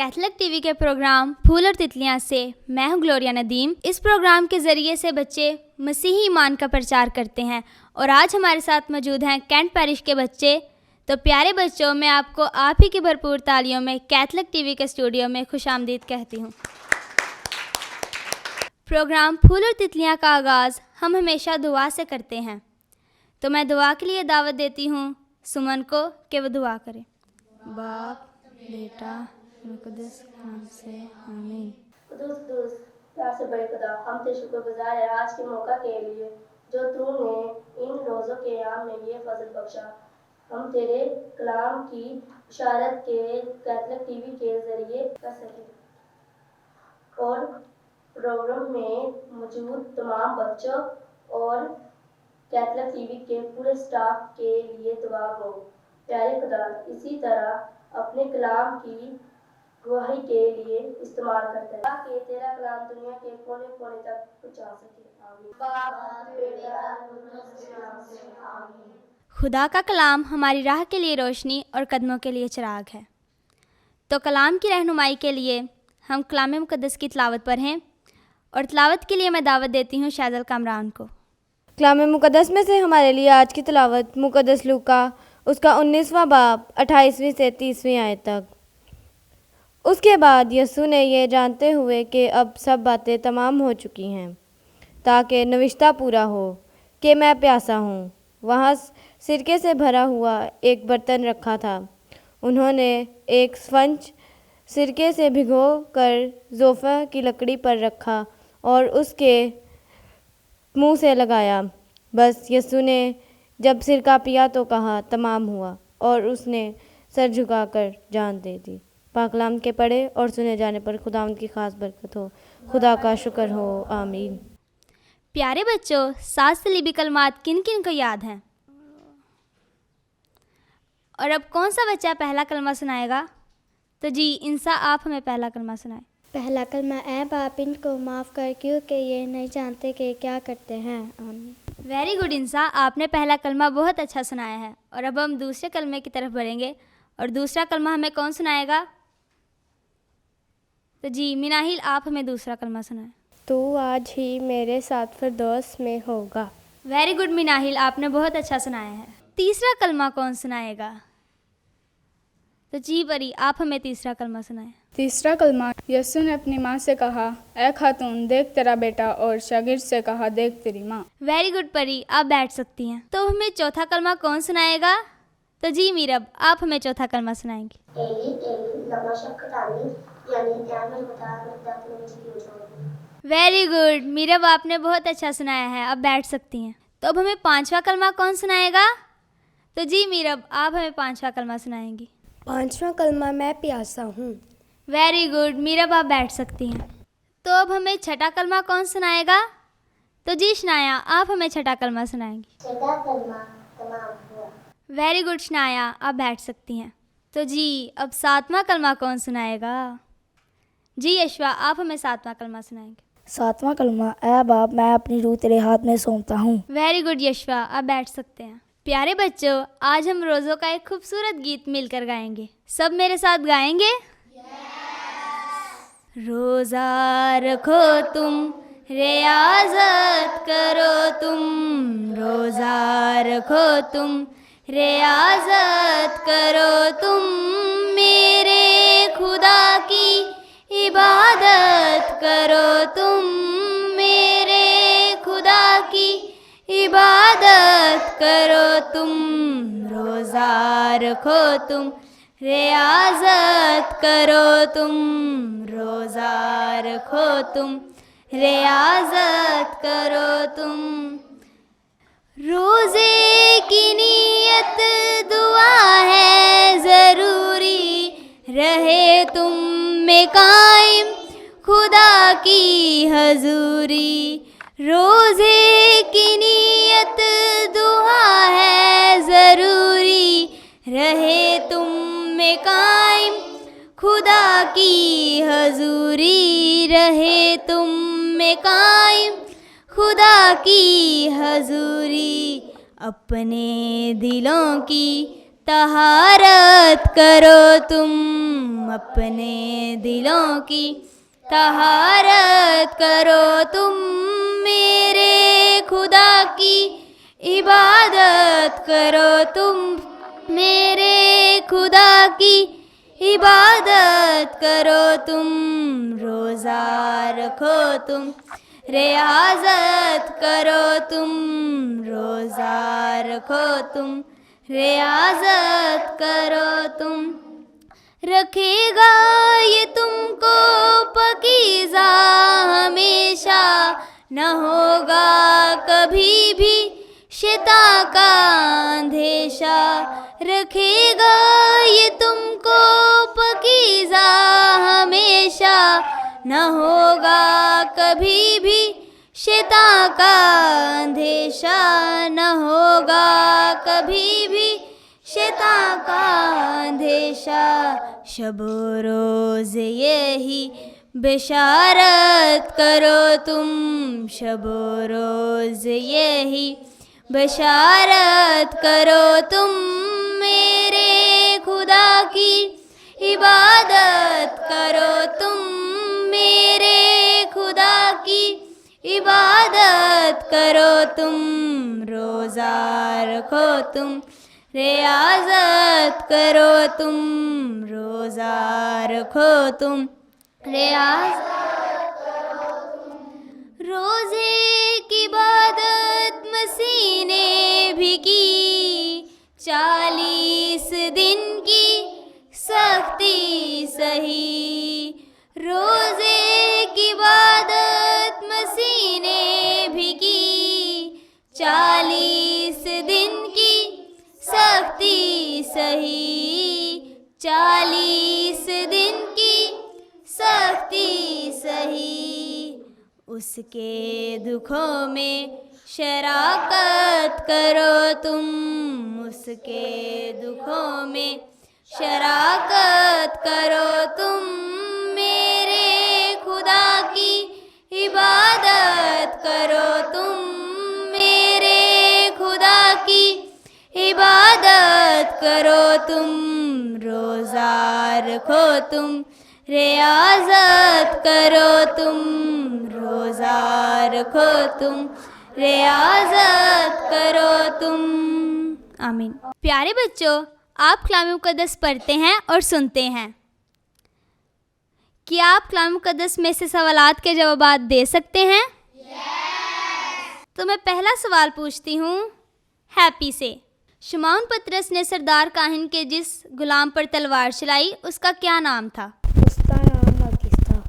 Catholic TV के programme फूल और तितलियां से मैं हूं ग्लोरिया नदीम। इस प्रोग्राम के ज़रिए से बच्चे मसीही ईमान का प्रचार करते हैं और आज हमारे साथ मौजूद हैं कैंट पैरिश के बच्चे। तो प्यारे बच्चों, मैं आपको आप ही की भरपूर तालियों में कैथलिक टीवी के स्टूडियो में खुशामदीद कहती हूँ। प्रोग्राम फूल और तितलियां का आगाज़ हम हमेशा दुआ से करते हैं, तो मैं दुआ के लिए दावत देती हूँ सुमन को कि वो दुआ करे। बाप, बेटा, मुकद्दस नाम से आमीन। कुदूस कुदूस प्यार से बड़े खुदा, हम तेरे शुक्रगुजार है आज के मौका के लिए जो तूने इन रोज़ों के याम में ये फजल बख्शा। हम तेरे कलाम की इशारत के कैथलिक टीवी के ज़रिए कर सके और प्रोग्राम में मौजूद तमाम बच्चों और कैथलिक टीवी के पूरे स्टाफ के लिए दुआ हो। प्यारे खुदा, इसी तरह अपने कलाम की गवाही के लिए इस्तेमाल करता है ताकि तेरा कलाम दुनिया के कोने कोने तक पहुंचा सके। आमीन। बाप, बेटा, आमीन। खुदा का कलाम हमारी राह के लिए रोशनी और कदमों के लिए चिराग है। तो कलाम की रहनुमाई के लिए हम कलाम मुकद्दस की तिलावत पढ़ें और तिलावत के लिए मैं दावत देती हूँ शाहजल कामरान को। कलाम मुकद्दस में से हमारे लिए आज की तिलावत मुकद्दस लूका उसका 19वां बाब 28वीं से 30वीं आयत तक। उसके बाद यीशु ने ये जानते हुए कि अब सब बातें तमाम हो चुकी हैं ताकि नविश्ता पूरा हो कि मैं प्यासा हूँ, वहाँ सिरके से भरा हुआ एक बर्तन रखा था। उन्होंने एक स्पंज सिरके से भिगो कर जोफ़ा की लकड़ी पर रखा और उसके मुंह से लगाया। बस यीशु ने जब सिरका पिया तो कहा, तमाम हुआ, और उसने सर झुकाकर जान दे दी। पाकलाम के पढ़े और सुने जाने पर खुदावंद की खास बरकत हो। खुदा का शुक्र हो। आमीन। प्यारे बच्चों, 7 सलीबी कलमात किन किन को याद हैं? और अब कौन सा बच्चा पहला कलमा सुनाएगा? तो जी इंसा, आप हमें पहला कलमा सुनाएं। पहला कलमा, ऐ बाप इनको माफ़ कर क्योंकि ये नहीं जानते कि क्या करते हैं। आमीन। वेरी गुड इंसा, आपने पहला कलमा बहुत अच्छा सुनाया है। और अब हम दूसरे कलमे की तरफ बढ़ेंगे और दूसरा कलमा हमें कौन सुनाएगा? तो जी मिनाहिल, आप हमें दूसरा कलमा सुनाएं। तू आज ही मेरे साथ फिरदौस में होगा। वेरी गुड मिनाहिल, आपने बहुत अच्छा सुनाया है। तीसरा कलमा कौन सुनाएगा? तो जी परी, आप हमें तीसरा कलमा सुनाएं। तीसरा कलमा, यीशु ने अपनी माँ से कहा, ऐ खातून देख तेरा बेटा, और शागिर्द से कहा, देख तेरी माँ। वेरी गुड परी, आप बैठ सकती हैं। तो हमें चौथा कलमा कौन सुनाएगा? तो जी मीरब, आप हमें चौथा कलमा सुनाएंगी। वेरी गुड मीरब, आपने बहुत अच्छा सुनाया है। अब बैठ सकती हैं। तो अब हमें पांचवा कलमा कौन सुनाएगा? तो जी मीरब, आप हमें पांचवा कलमा सुनाएंगी। पांचवा कलमा, मैं प्यासा हूँ। वेरी गुड मीरब, आप बैठ सकती हैं। तो अब हमें छठा कलमा कौन सुनाएगा? तो जी शनाया, आप हमें छठा कलमा सुनाएंगी। छठा कलमा, तमाम हुआ। वेरी गुड शनाया, आप बैठ सकती हैं। तो जी अब सातवां कलमा कौन सुनाएगा? जी यशवा, आप हमें सातवां कलमा सुनाएंगे। सातवां कलमा, ऐ बाप मैं अपनी रूह तेरे हाथ में सौंपता हूँ। वेरी गुड यशवा, आप बैठ सकते हैं। प्यारे बच्चों, आज हम रोज़ों का एक खूबसूरत गीत मिलकर गाएंगे। सब मेरे साथ गाएंगे। रोज़ा रखो तुम, रियाज़त करो तुम, रोज़ा रखो तुम, रियाज़त करो तुम, मेरे खुदा की इबादत करो तुम, मेरे खुदा की इबादत करो तुम, रोज़ा रखो तुम, रियाज़त करो तुम, रोज़ा रखो तुम, रियाज़त करो तुम। रोज़े की नियत दुआ है ज़रूरी, रहे तुम में कायम खुदा की हजूरी। रोज़े की नियत दुआ है ज़रूरी, रहे तुम में कायम खुदा की हजूरी, रहे तुम में कायम खुदा की हजूरी। अपने दिलों की तहारत करो तुम अपने दिलों की, तहारत करो तुम मेरे खुदा की, इबादत करो तुम मेरे खुदा की, इबादत करो तुम, रोज़ा रखो तुम, रियाज़त करो तुम, रोज़ा रखो तुम, रियाज़त करो तुम। रखेगा ये तुमको पकीज़ा हमेशा, न होगा कभी भी शैतान का अंदेशा। रखेगा ये तुमको पकीज़ा हमेशा, न होगा कभी भी शैतान का अंदेशा, न होगा कभी भी शैतान का अंदेशा। शबो रोज़ यही बशारत करो तुम, शबो रोज़ यही बशारत करो तुम मेरे खुदा की, इबादत करो तुम मेरे खुदा की, इबादत करो तुम, रोज़ा रखो तुम, रियाज़त करो तुम, रोज़ा रखो तुम, रियाज़त करो तुम। रोज़े की इबादत मसीह ने भी की, 40 दिन की सख्ती सही। रोज़े की इबादत मसीह ने भी की, 40 दिन की सख्ती सही, 40 दिन की सख्ती सही। उसके दुखों में शराकत करो तुम, उसके दुखों में शराकत करो तुम मेरे खुदा की, इबादत करो तुम मेरे खुदा की, इबादत करो तुम, रोज़ा रखो तुम, रियाज़त करो तुम, रोज़ा रखो तुम, रियाज़त करो तुम। आमीन। प्यारे बच्चों, आप कलाम मुक़द्दस पढ़ते हैं और सुनते हैं। क्या आप कलाम मुक़द्दस में से सवालात के जवाब दे सकते हैं? तो मैं पहला सवाल पूछती हूँ हैप्पी से। शमौन पतरस ने सरदार काहिन के जिस गुलाम पर तलवार चलाई उसका क्या नाम था? उसका नाम नरगिस था।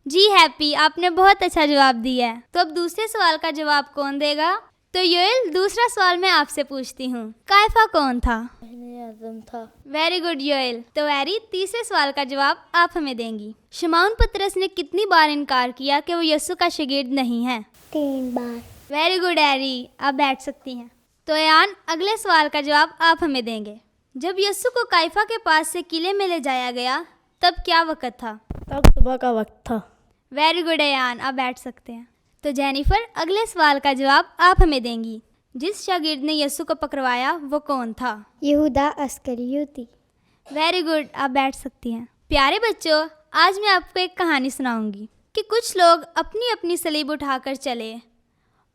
जी हैप्पी, आपने बहुत अच्छा जवाब दिया है। तो अब दूसरे सवाल का जवाब कौन देगा? तो योएल, दूसरा सवाल मैं आपसे पूछती हूँ, कायफा कौन था? आज़म था। Very good Yoel. तो एरी, तीसरे सवाल का जवाब आप हमें देंगी। शमौन पतरस ने कितनी बार इनकार किया कि वो यीशु का शागिर्द नहीं है? 3 बार। वेरी गुड एरी, आप बैठ सकती हैं। तो यान, अगले सवाल का जवाब आप हमें देंगे। जब यीशु को कायफा के पास से किले में ले जाया गया तब क्या वक्त था? तब सुबह का वक्त था। वेरी गुड यान, आप बैठ सकते हैं। तो जेनिफर, अगले सवाल का जवाब आप हमें देंगी। जिस शागिर्द ने यीशु को पकड़वाया वो कौन था? यहूदा अस्करियोती। वेरी गुड, आप बैठ सकती हैं। प्यारे बच्चों, आज मैं आपको एक कहानी सुनाऊंगी कि कुछ लोग अपनी अपनी सलीब उठाकर चले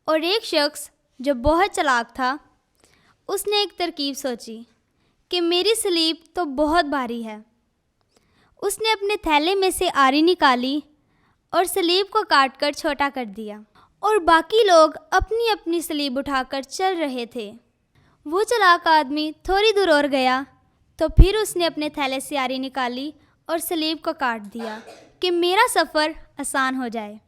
और एक शख्स जो बहुत चालाक था उसने एक तरकीब सोची कि मेरी सलीब तो बहुत भारी है। उसने अपने थैले में से आरी निकाली और सलीब को काटकर छोटा कर दिया और बाकी लोग अपनी अपनी सलीब उठाकर चल रहे थे। वो चालाक आदमी थोड़ी दूर और गया तो फिर उसने अपने थैले से आरी निकाली और सलीब को काट दिया कि मेरा सफ़र आसान हो जाए।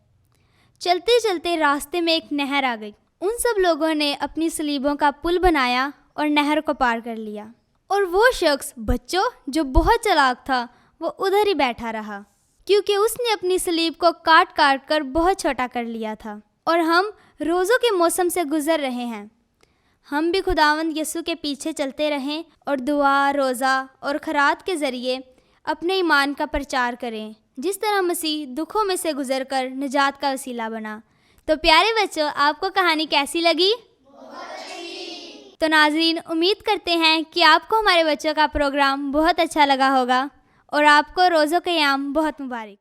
चलते चलते रास्ते में एक नहर आ गई। उन सब लोगों ने अपनी सलीबों का पुल बनाया और नहर को पार कर लिया और वो शख्स बच्चों जो बहुत चालाक था वो उधर ही बैठा रहा क्योंकि उसने अपनी सलीब को काट काट कर बहुत छोटा कर लिया था। और हम रोज़ों के मौसम से गुज़र रहे हैं। हम भी खुदावंद यीशु के पीछे चलते रहें और दुआ, रोज़ा और खैरात के ज़रिए अपने ईमान का प्रचार करें, जिस तरह मसीह दुखों में से गुज़रकर निजात का वसीला बना। तो प्यारे बच्चों, आपको कहानी कैसी लगी? तो नाज़रीन, उम्मीद करते हैं कि आपको हमारे बच्चों का प्रोग्राम बहुत अच्छा लगा होगा और आपको रोज़ों क़याम बहुत मुबारक।